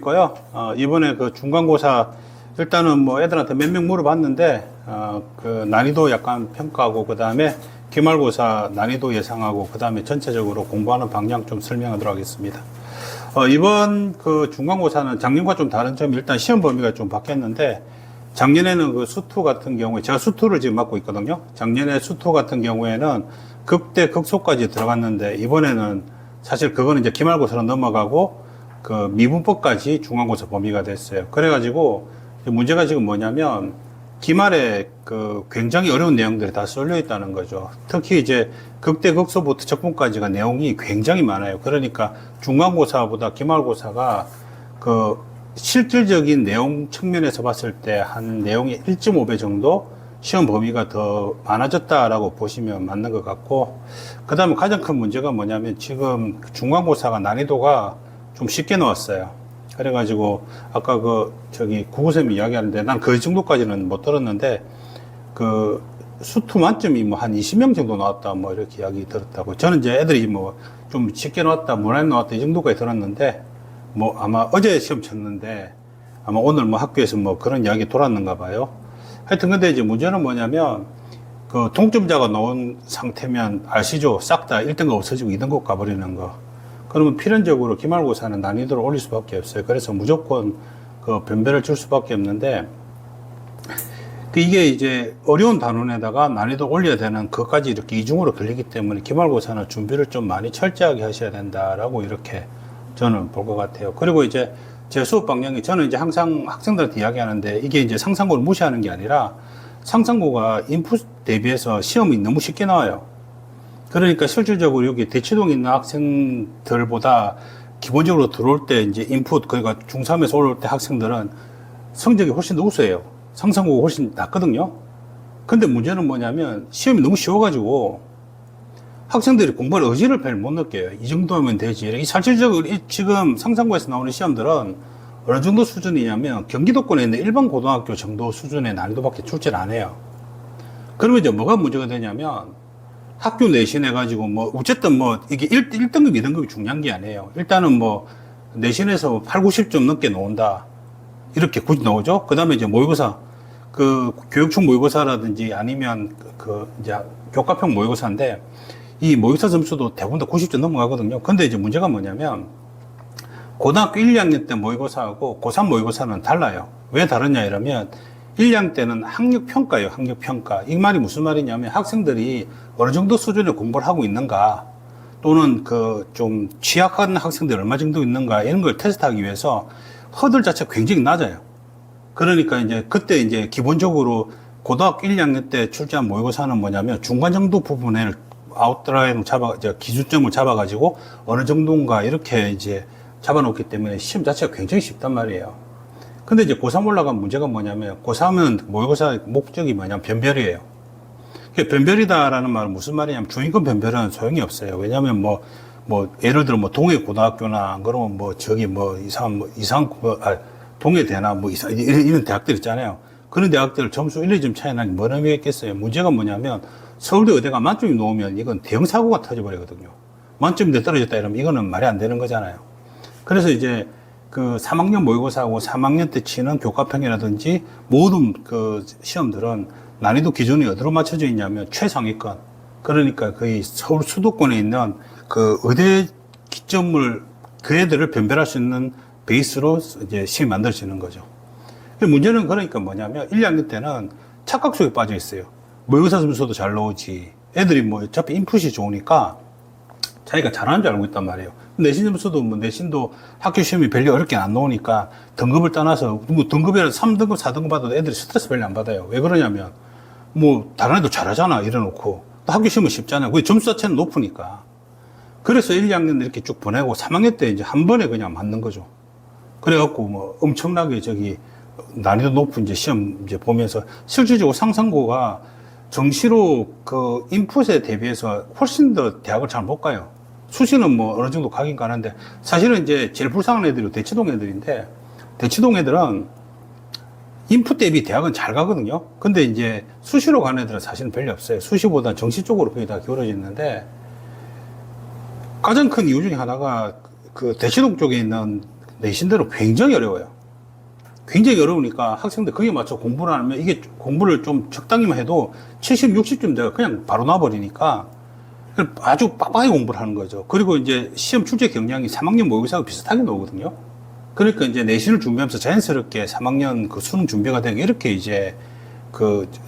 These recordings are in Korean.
고요. 이번에 그 중간고사 일단은 뭐 애들한테 몇 명 물어봤는데 그 난이도 약간 평가하고 그 다음에 기말고사 난이도 예상하고 그 다음에 전체적으로 공부하는 방향 좀 설명하도록 하겠습니다. 이번 그 중간고사는 작년과 좀 다른 점이 일단 시험 범위가 좀 바뀌었는데 작년에는 그 수투 같은 경우에 제가 수투를 지금 맡고 있거든요. 작년에 수투 같은 경우에는 극대 극소까지 들어갔는데 이번에는 사실 그거는 이제 기말고사로 넘어가고 그 미분법까지 중간고사 범위가 됐어요. 그래가지고 문제가 지금 뭐냐면 기말에 그 굉장히 어려운 내용들이 다 쏠려 있다는 거죠. 특히 이제 극대 극소부터 적분까지가 내용이 굉장히 많아요. 그러니까 중간고사보다 기말고사가 그 실질적인 내용 측면에서 봤을 때 한 내용이 1.5배 정도 시험 범위가 더 많아졌다라고 보시면 맞는 것 같고, 그 다음에 가장 큰 문제가 뭐냐면 지금 중간고사가 난이도가 좀 쉽게 나왔어요. 그래가지고 아까 그 저기 구구쌤이 이야기하는데 난 그 정도까지는 못 들었는데 그 수투 만점이 뭐 한 20명 정도 나왔다 뭐 이렇게 이야기 들었다고. 저는 이제 애들이 뭐 좀 쉽게 나왔다 무난히 나왔다 이 정도까지 들었는데 뭐 아마 어제 시험 쳤는데 아마 오늘 뭐 학교에서 뭐 그런 이야기 돌았는가 봐요. 하여튼 근데 이제 문제는 뭐냐면 그 동점자가 나온 상태면 아시죠? 싹 다 1등급 없어지고 2등급 가버리는 거. 그러면 필연적으로 기말고사는 난이도를 올릴 수밖에 없어요. 그래서 무조건 그 변별을 줄 수밖에 없는데, 이게 이제 어려운 단원에다가 난이도 올려야 되는 그것까지 이렇게 이중으로 걸리기 때문에 기말고사는 준비를 좀 많이 철저하게 하셔야 된다라고 이렇게 저는 볼 것 같아요. 그리고 이제 제 수업 방향이 저는 이제 항상 학생들한테 이야기하는데 이게 이제 상상고를 무시하는 게 아니라 상상고가 인풋 대비해서 시험이 너무 쉽게 나와요. 그러니까 실질적으로 여기 대치동에 있는 학생들보다 기본적으로 들어올 때 이제 인풋, 그러니까 중3에서 올라올 때 학생들은 성적이 훨씬 더 우수해요. 상상고가 훨씬 낫거든요. 근데 문제는 뭐냐면 시험이 너무 쉬워가지고 학생들이 공부할 의지를 별 못 느껴요. 이 정도면 되지. 이 실질적으로 지금 상상고에서 나오는 시험들은 어느 정도 수준이냐면 경기도권에 있는 일반 고등학교 정도 수준의 난이도밖에 출제를 안 해요. 그러면 이제 뭐가 문제가 되냐면 학교 내신 해가지고 뭐 어쨌든 뭐 이게 1등급, 2등급이 중요한 게 아니에요. 일단은 뭐 내신에서 8, 90점 넘게 나온다. 이렇게 굳이 나오죠. 그 다음에 이제 모의고사, 그 교육청 모의고사라든지 아니면 그 이제 교과평 모의고사인데 이 모의고사 점수도 대부분 다 90점 넘어가거든요. 근데 이제 문제가 뭐냐면 고등학교 1, 2학년 때 모의고사하고 고3 모의고사는 달라요. 왜 다르냐 이러면 1, 2학년 때는 학력평가예요. 학력평가. 이 말이 무슨 말이냐면 학생들이 어느 정도 수준의 공부를 하고 있는가 또는 그 좀 취약한 학생들이 얼마 정도 있는가 이런 걸 테스트하기 위해서 허들 자체가 굉장히 낮아요. 그러니까 이제 그때 이제 기본적으로 고등학교 1, 2학년 때 출제한 모의고사는 뭐냐면 중간 정도 부분을 아웃라인을 기준점을 잡아가지고 어느 정도인가 이렇게 이제 잡아놓기 때문에 시험 자체가 굉장히 쉽단 말이에요. 근데 이제 고3 올라간 문제가 뭐냐면 고3은 모의고사 목적이 뭐냐면 변별이에요. 변별이다라는 말은 무슨 말이냐면 중위권 변별은 소용이 없어요. 왜냐하면 뭐 예를 들어 뭐 동해 고등학교나 그러면 뭐 저기 뭐 동해대나 뭐 이런 대학들 있잖아요. 그런 대학들 점수 1, 2점 차이 나니 뭔 의미가 있겠어요. 문제가 뭐냐면 서울대 의대가 만점이 넘으면 이건 대형 사고가 터져버리거든요. 만점인데 떨어졌다 이러면 이거는 말이 안 되는 거잖아요. 그래서 이제 그 3학년 모의고사하고 3학년 때 치는 교과평이라든지 모든 그 시험들은 난이도 기준이 어디로 맞춰져 있냐면 최상위권. 그러니까 거의 서울 수도권에 있는 그 의대 기점을 그 애들을 변별할 수 있는 베이스로 이제 시험이 만들어지는 거죠. 문제는 그러니까 뭐냐면 1, 2학년 때는 착각 속에 빠져 있어요. 모의고사 점수도 잘 나오지. 애들이 뭐 어차피 인풋이 좋으니까 자기가 잘하는 줄 알고 있단 말이에요. 내신 점수도 뭐 내신도 학교 시험이 별로 어렵게 안 나오니까 등급을 떠나서 뭐 등급이라도 3등급, 4등급 받아도 애들이 스트레스 별로 안 받아요. 왜 그러냐면 뭐 다른 애도 잘하잖아 이래놓고 또 학교 시험은 쉽잖아요. 그 점수 자체는 높으니까. 그래서 1, 2학년 이렇게 쭉 보내고 3학년 때 이제 한 번에 그냥 맞는 거죠. 그래갖고 뭐 엄청나게 저기 난이도 높은 이제 시험 이제 보면서 실질적으로 상상고가 정시로 그 인풋에 대비해서 훨씬 더 대학을 잘 못 가요. 수시는 뭐 어느 정도 가긴 가는데 사실은 이제 제일 불쌍한 애들이 대치동 애들인데 대치동 애들은 인풋 대비 대학은 잘 가거든요. 근데 이제 수시로 가는 애들은 사실은 별로 없어요. 수시보다 정시 쪽으로 거의 다 기울어지는데 가장 큰 이유 중에 하나가 그 대치동 쪽에 있는 내신들은 굉장히 어려워요. 굉장히 어려우니까 학생들 거기에 맞춰 공부를 안 하면 이게 공부를 좀 적당히만 해도 70, 60점 되가 그냥 바로 놔버리니까 아주 빡빡하게 공부를 하는 거죠. 그리고 이제 시험 출제 경향이 3학년 모의고사하고 비슷하게 나오거든요. 그러니까 이제 내신을 준비하면서 자연스럽게 3학년 그 수능 준비가 되게 이렇게 이제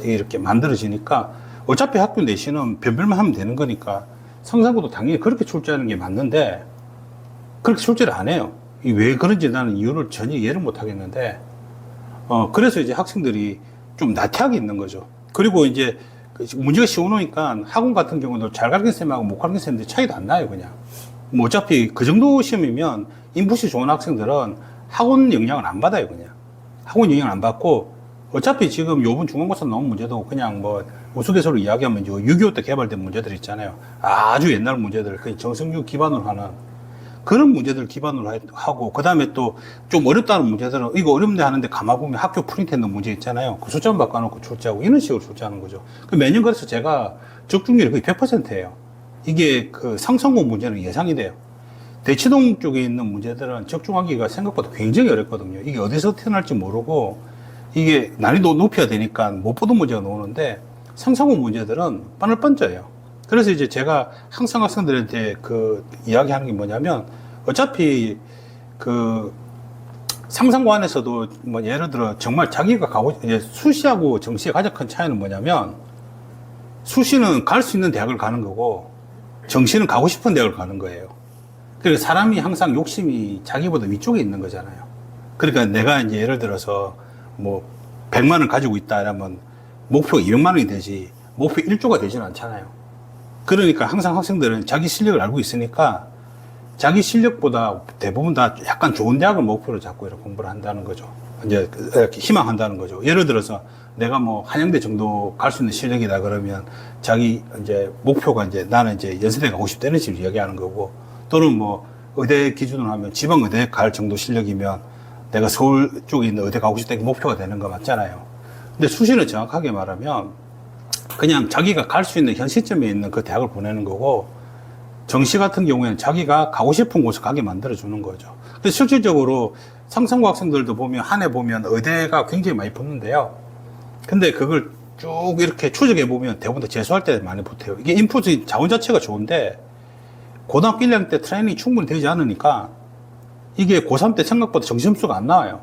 이렇게 만들어지니까 어차피 학교 내신은 변별만 하면 되는 거니까 상상고도 당연히 그렇게 출제하는 게 맞는데 그렇게 출제를 안 해요. 왜 그런지 나는 이유를 전혀 이해를 못 하겠는데, 그래서 이제 학생들이 좀 나태하게 있는 거죠. 그리고 이제 문제가 쉬워놓으니까 학원 같은 경우도 잘 가르치는 쌤하고 못 가르치는 쌤들 차이도 안 나요, 그냥. 뭐 어차피 그 정도 시험이면 인풋이 좋은 학생들은 학원 영향을 안 받아요, 그냥. 학원 영향을 안 받고, 어차피 지금 요번 중간고사 나온 문제도 그냥 뭐 우스갯소리로 이야기하면 6.25 때 개발된 문제들 있잖아요. 아주 옛날 문제들, 그 정성유 기반으로 하는 그런 문제들 기반으로 하고, 그 다음에 또 좀 어렵다는 문제들은 이거 어렵네 하는데 가만보면 학교 프린트했는 문제 있잖아요. 그 숫자만 바꿔놓고 출제하고 이런 식으로 출제하는 거죠. 매년 그래서 제가 적중률이 거의 100%예요. 이게 그 상성고 문제는 예상이 돼요. 대치동 쪽에 있는 문제들은 적중하기가 생각보다 굉장히 어렵거든요. 이게 어디서 태어날지 모르고 이게 난이도 높여야 되니까 못 보던 문제가 나오는데 상성고 문제들은 빠늘뻔져요. 그래서 이제 제가 항상 학생들한테 그 이야기하는 게 뭐냐면 어차피 그 상상고 안에서도 뭐 예를 들어 정말 자기가 수시하고 정시의 가장 큰 차이는 뭐냐면 수시는 갈 수 있는 대학을 가는 거고 정시는 가고 싶은 대학을 가는 거예요. 그러니까 사람이 항상 욕심이 자기보다 위쪽에 있는 거잖아요. 그러니까 내가 이제 예를 들어서 뭐 100만 원 가지고 있다 이러면 목표 200만 원이 되지 목표 1조가 되지는 않잖아요. 그러니까 항상 학생들은 자기 실력을 알고 있으니까 자기 실력보다 대부분 다 약간 좋은 대학을 목표로 잡고 이렇게 공부를 한다는 거죠. 이제 이렇게 희망한다는 거죠. 예를 들어서 내가 뭐 한양대 정도 갈 수 있는 실력이다 그러면 자기 이제 목표가 이제 나는 이제 연세대 가고 싶다는 식으로 이야기하는 거고 또는 뭐 의대 기준으로 하면 지방 의대 갈 정도 실력이면 내가 서울 쪽에 있는 의대 가고 싶다는 게 목표가 되는 거 맞잖아요. 근데 수시는 정확하게 말하면 그냥 자기가 갈 수 있는 현 시점에 있는 그 대학을 보내는 거고 정시 같은 경우에는 자기가 가고 싶은 곳을 가게 만들어주는 거죠. 근데 실질적으로 상성고 학생들도 보면 한 해 보면 의대가 굉장히 많이 붙는데요. 근데 그걸 쭉 이렇게 추적해 보면 대부분 다 재수할 때 많이 붙어요. 이게 인풋이 자원 자체가 좋은데 고등학교 1학년 때 트레이닝이 충분히 되지 않으니까 이게 고3 때 생각보다 정시점수가 안 나와요.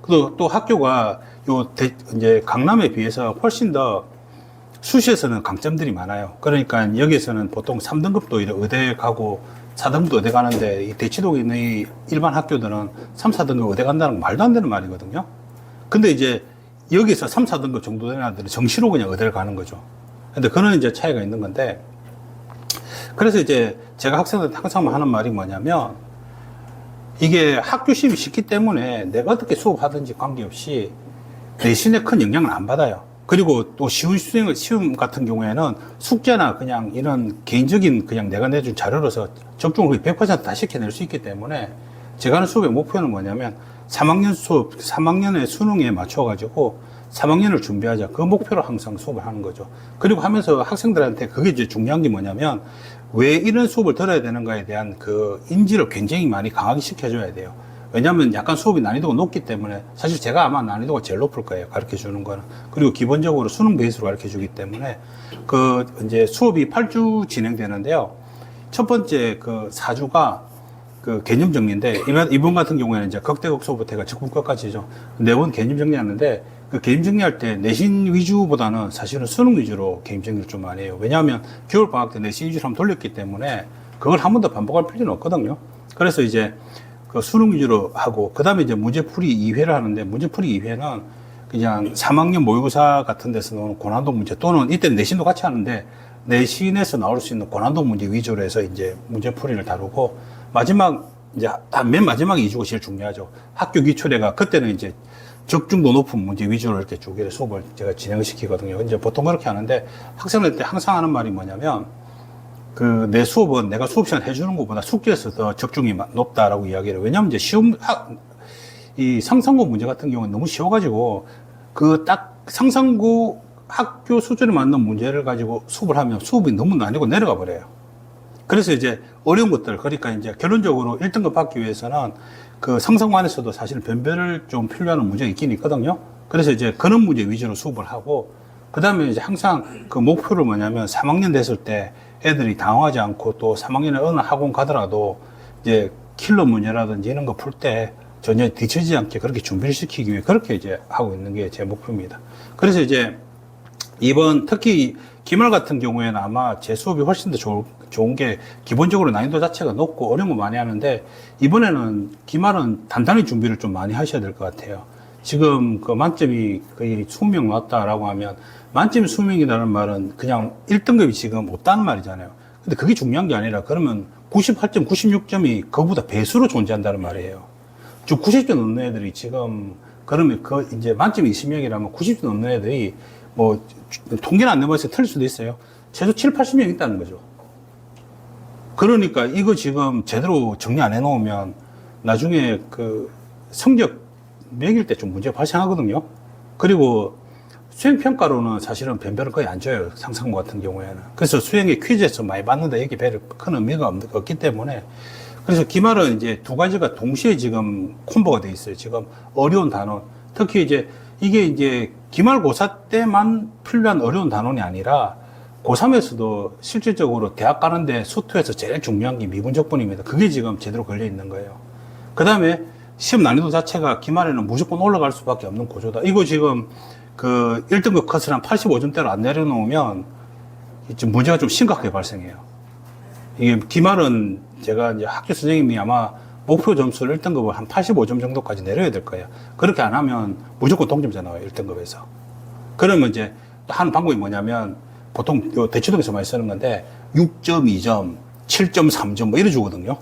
그리고 또 학교가 이제 강남에 비해서 훨씬 더 수시에서는 강점들이 많아요. 그러니까 여기에서는 보통 3등급도 의대 가고 4등급도 의대 가는데 이 대치동에 있는 이 일반 학교들은 3, 4등급 의대 간다는 건 말도 안 되는 말이거든요. 근데 이제 여기서 3, 4등급 정도 되는 애들은 정시로 그냥 의대를 가는 거죠. 근데 그런 이제 차이가 있는 건데 그래서 이제 제가 학생들한테 항상 하는 말이 뭐냐면 이게 학교 시험이 쉽기 때문에 내가 어떻게 수업하든지 관계없이 내신에 큰 영향을 안 받아요. 그리고 또 시험 같은 경우에는 숙제나 그냥 이런 개인적인 그냥 내가 내준 자료로서 적중을 100%다 시켜낼 수 있기 때문에 제가 하는 수업의 목표는 뭐냐면 3학년의 수능에 맞춰가지고 3학년을 준비하자. 그 목표로 항상 수업을 하는 거죠. 그리고 하면서 학생들한테 그게 이제 중요한 게 뭐냐면 왜 이런 수업을 들어야 되는가에 대한 그 인지를 굉장히 많이 강하게 시켜줘야 돼요. 왜냐하면 약간 수업이 난이도가 높기 때문에 사실 제가 아마 난이도가 제일 높을 거예요. 가르쳐 주는 거는. 그리고 기본적으로 수능 베이스로 가르쳐 주기 때문에 그 이제 수업이 8주 진행되는데요. 첫 번째 그 4주가 그 개념 정리인데 이번 같은 경우에는 이제 극대극소부터 해가 적분과까지죠. 4번 개념 정리하는데 그 개념 정리할 때 내신 위주보다는 사실은 수능 위주로 개념 정리를 좀 많이 해요. 왜냐하면 겨울 방학 때 내신 위주로 한번 돌렸기 때문에 그걸 한 번 더 반복할 필요는 없거든요. 그래서 이제 그 수능 위주로 하고 그 다음에 이제 문제풀이 2회를 하는데 문제풀이 2회는 그냥 3학년 모의고사 같은 데서 나오는 고난도 문제 또는 이때는 내신도 같이 하는데 내신에서 나올 수 있는 고난도 문제 위주로 해서 이제 문제풀이를 다루고 마지막 이제 맨 마지막 2주가 제일 중요하죠. 학교 기초대가 그때는 이제 적중도 높은 문제 위주로 이렇게 쭉 수업을 제가 진행을 시키거든요. 이제 보통 그렇게 하는데 학생들한테 항상 하는 말이 뭐냐면 그 내 수업은 내가 수업 시간 해주는 것보다 숙제에서 더 적중이 높다라고 이야기를 해요. 왜냐면 이제 이 상상고 문제 같은 경우는 너무 쉬워가지고 그 딱 상상고 학교 수준에 맞는 문제를 가지고 수업을 하면 수업이 너무 난이고 내려가 버려요. 그래서 이제 어려운 것들, 그러니까 이제 결론적으로 1등급 받기 위해서는 그 상상관에서도 사실 변별을 좀 필요한 문제가 있긴 있거든요. 그래서 이제 그런 문제 위주로 수업을 하고, 그 다음에 이제 항상 그 목표를 뭐냐면 3학년 됐을 때 애들이 당황하지 않고 또 3학년에 어느 학원 가더라도 이제 킬러 문제라든지 이런 거 풀 때 전혀 뒤처지지 않게 그렇게 준비를 시키기 위해 그렇게 이제 하고 있는 게 제 목표입니다. 그래서 이제 이번 특히 기말 같은 경우에는 아마 제 수업이 훨씬 더 좋은 게 기본적으로 난이도 자체가 높고 어려운 거 많이 하는데 이번에는 기말은 단단히 준비를 좀 많이 하셔야 될 것 같아요. 지금 그 만점이 거의 20명 나왔다라고 하면 만점이 20명이라는 말은 그냥 1등급이 지금 없다는 말이잖아요. 근데 그게 중요한 게 아니라 그러면 98점, 96점이 그거보다 배수로 존재한다는 말이에요. 즉 90점 넘는 애들이 지금 그러면 그 이제 만점이 20명이라면 90점 넘는 애들이 뭐 통계는 안 내봐서 틀릴 수도 있어요. 최소 7, 80명 있다는 거죠. 그러니까 이거 지금 제대로 정리 안 해놓으면 나중에 그 성적 매길 때 좀 문제가 발생하거든요. 그리고 수행평가로는 사실은 변별을 거의 안 줘요. 상상모 같은 경우에는. 그래서 수행의 퀴즈에서 많이 봤는데 여기 별 큰 의미가 없기 때문에. 그래서 기말은 이제 두 가지가 동시에 지금 콤보가 돼 있어요. 지금 어려운 단원. 특히 이제 이게 이제 기말고사 때만 필요한 어려운 단원이 아니라 고3에서도 실질적으로 대학 가는데 수투에서 제일 중요한 게 미분적분입니다. 그게 지금 제대로 걸려 있는 거예요. 그 다음에 시험 난이도 자체가 기말에는 무조건 올라갈 수밖에 없는 구조다. 이거 지금 그 1등급 컷을 한 85점대로 안 내려놓으면 좀 문제가 좀 심각하게 발생해요. 이게 기말은 제가 이제 학교 선생님이 아마 목표 점수를 1등급을 한 85점 정도까지 내려야 될 거예요. 그렇게 안 하면 무조건 동점자 나와요, 1등급에서. 그러면 이제 또 하는 방법이 뭐냐면 보통 요 대치동에서 많이 쓰는 건데 6.2점, 7.3점 뭐 이래 주거든요.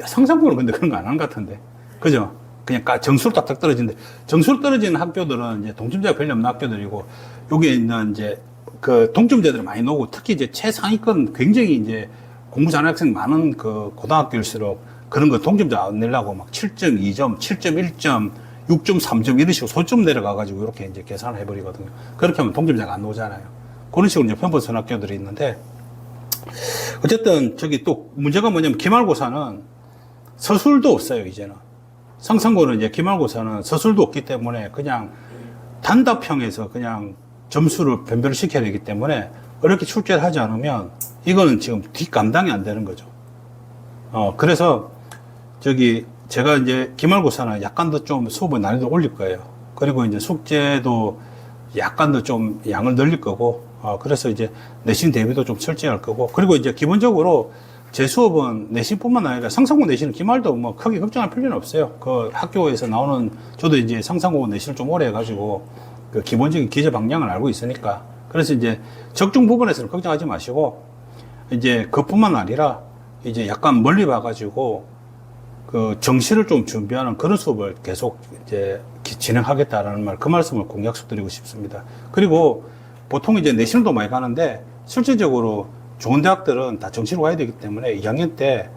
상상적으로 근데 그런 거 안 하는 것 같은데. 그죠? 그냥 점수로 딱딱 떨어지는데 점수로 떨어지는 학교들은 이제 동점자가 별로 없는 학교들이고 여기에 있는 이제 그 동점자들이 많이 나오고 특히 이제 최상위권 굉장히 이제 공부 잘하는 학생 많은 그 고등학교일수록 그런 거 동점자 안 내려고 막 7.2점, 7.1점, 6.3점 이런 식으로 소점 내려가가지고 이렇게 이제 계산을 해버리거든요. 그렇게 하면 동점자가 안 나오잖아요. 그런 식으로 이제 편법선 학교들이 있는데 어쨌든 저기 또 문제가 뭐냐면 기말고사는 서술도 없어요, 이제는. 상상고는 이제 기말고사는 서술도 없기 때문에 그냥 단답형에서 그냥 점수를 변별을 시켜야 되기 때문에 어렵게 출제를 하지 않으면 이거는 지금 뒷감당이 안 되는 거죠. 그래서 저기 제가 이제 기말고사는 약간 더 좀 수업의 난이도 올릴 거예요. 그리고 이제 숙제도 약간 더 좀 양을 늘릴 거고, 그래서 이제 내신 대비도 좀 철저히 할 거고, 그리고 이제 기본적으로 제 수업은 내신뿐만 아니라 상상고 내신은 기말도 뭐 크게 걱정할 필요는 없어요. 그 학교에서 나오는, 저도 이제 상상고 내신을 좀 오래 해가지고 그 기본적인 기재 방향을 알고 있으니까. 그래서 이제 적중 부분에서는 걱정하지 마시고, 이제 그뿐만 아니라 이제 약간 멀리 봐가지고 그 정시를 좀 준비하는 그런 수업을 계속 이제 진행하겠다라는 말, 그 말씀을 꼭 약속드리고 싶습니다. 그리고 보통 이제 내신도 많이 가는데 실질적으로 좋은 대학들은 다 정시로 가야 되기 때문에 2학년 때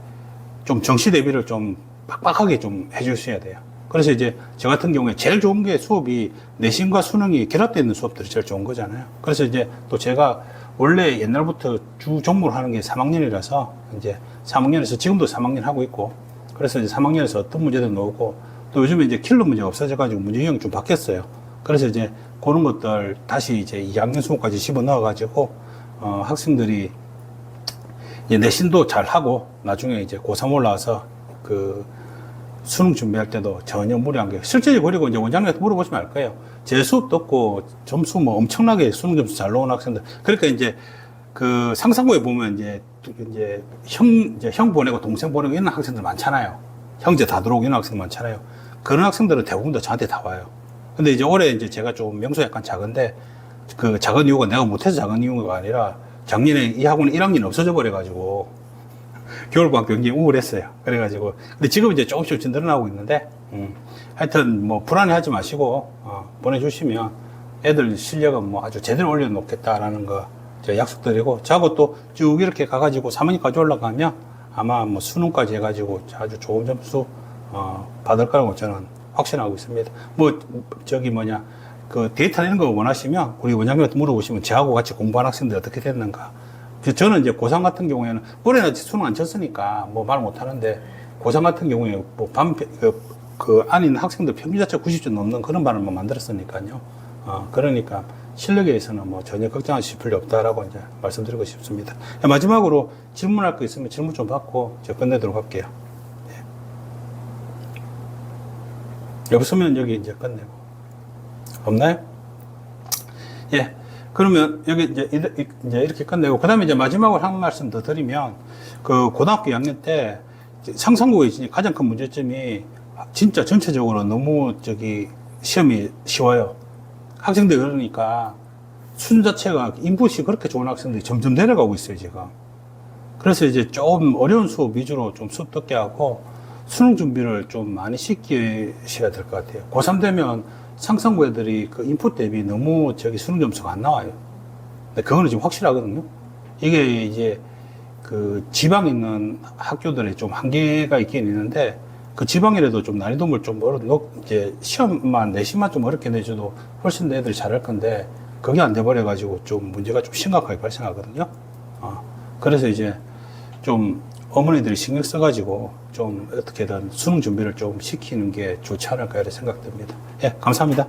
좀 정시 대비를 좀 빡빡하게 좀 해주셔야 돼요. 그래서 이제 저 같은 경우에 제일 좋은 게 수업이 내신과 수능이 결합되어 있는 수업들이 제일 좋은 거잖아요. 그래서 이제 또 제가 원래 옛날부터 주 종목을 하는 게 3학년이라서 이제 3학년에서 지금도 3학년 하고 있고, 그래서 이제 3학년에서 어떤 문제도 나오고, 또 요즘에 이제 킬러 문제가 없어져가지고 문제 유형이 좀 바뀌었어요. 그래서 이제 그런 것들 다시 이제 2학년 수업까지 집어 넣어가지고, 학생들이 이제 내신도 잘 하고, 나중에 이제 고3 올라와서 그 수능 준비할 때도 전혀 무리한 게, 실제로 그리고 이제 원장님한테 물어보시면 알 거예요. 제 수업도 없고 점수 뭐 엄청나게 수능 점수 잘 나오는 학생들. 그러니까 이제 그 상상고에 보면 이제 형 보내고 동생 보내고 이런 학생들 많잖아요. 형제 다 들어오고 이런 학생 많잖아요. 그런 학생들은 대부분 다 저한테 다 와요. 근데 이제 올해 이제 제가 좀 명수 약간 작은데 그 작은 이유가 내가 못해서 작은 이유가 아니라 작년에 이 학원이 1학년이 없어져 버려가지고 겨울방학 굉장히 우울했어요. 그래가지고 근데 지금 이제 조금씩 늘어나고 있는데 하여튼 뭐 불안해하지 마시고 보내주시면 애들 실력은 뭐 아주 제대로 올려놓겠다라는 거 제가 약속드리고, 저하고 또 쭉 이렇게 가가지고 3학년까지 올라가면 아마 뭐 수능까지 해가지고 아주 좋은 점수 받을 거라고 저는 확신하고 있습니다. 뭐 저기 뭐냐 그 데이터 이런 거 원하시면 우리 원장님한테 물어보시면 저하고 같이 공부한 학생들 어떻게 됐는가 저는 이제 고3 같은 경우에는 올해는 수능 안 쳤으니까 뭐 말 못하는데 고3 같은 경우에 뭐 그 안에 있는 학생들 평균 자체가 90점 넘는 그런 반을 뭐 만들었으니까요. 그러니까 실력에 있어서는 뭐 전혀 걱정하실 필요 없다라고 이제 말씀드리고 싶습니다. 마지막으로 질문할 거 있으면 질문 좀 받고 제가 끝내도록 할게요. 없으면 여기 이제 끝내고. 없나요? 예. 그러면 여기 이제 이렇게 끝내고, 그 다음에 이제 마지막으로 한 말씀 더 드리면, 그 고등학교 2학년 때 상상국어의 가장 큰 문제점이 진짜 전체적으로 너무 시험이 쉬워요. 학생들 그러니까 수준 자체가 인풋이 그렇게 좋은 학생들이 점점 내려가고 있어요, 지금. 그래서 이제 좀 어려운 수업 위주로 좀 수업 듣게 하고, 수능 준비를 좀 많이 시키셔야 될 것 같아요. 고3 되면 상상고 애들이 그 인풋 대비 너무 수능 점수가 안 나와요. 근데 그거는 지금 확실하거든요. 이게 이제 그 지방에 있는 학교들의 좀 한계가 있긴 있는데, 그 지방이라도 좀 난이도를 좀 이제 시험만, 내신만 좀 어렵게 내줘도 훨씬 더 애들이 잘할 건데, 그게 안 돼버려가지고 좀 문제가 좀 심각하게 발생하거든요. 그래서 이제 좀 어머니들이 신경 써가지고 좀 어떻게든 수능 준비를 좀 시키는 게 좋지 않을까 이런 생각 듭니다. 예, 감사합니다.